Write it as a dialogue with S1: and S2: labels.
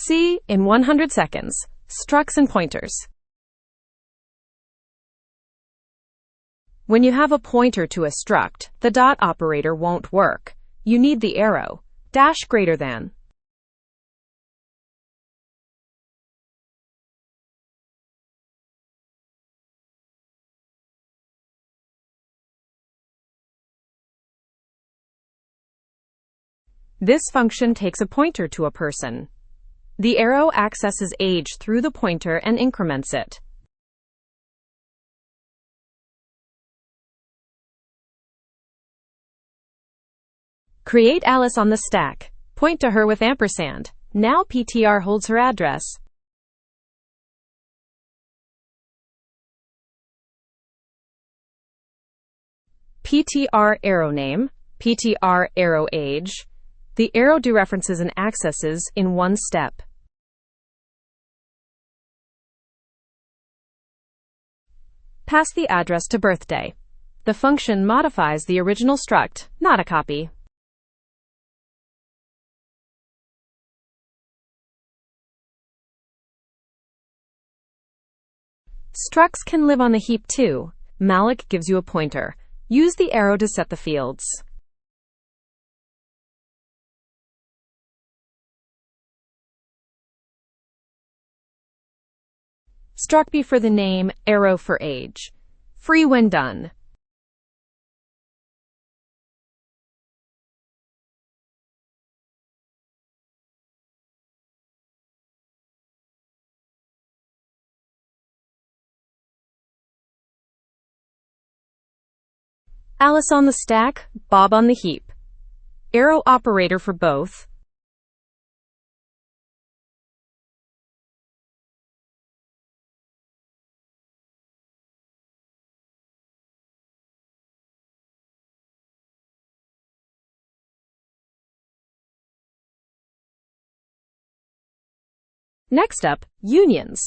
S1: See, in 100 seconds, structs and pointers. When you have a pointer to a struct, the dot operator won't work. You need the arrow, dash greater than. This function takes a pointer to a person. The arrow accesses age through the pointer and increments it. Create Alice on the stack. Point to her with ampersand. Now PTR holds her address. PTR arrow name, PTR arrow age. The arrow dereferences and accesses in one step. Pass the address to birthday. The function modifies the original struct, not a copy. Structs can live on the heap too. Malloc gives you a pointer. Use the arrow to set the fields. Struct B for the name, arrow for age. Free when done. Alice on the stack, Bob on the heap. Arrow operator for both. Next up, unions.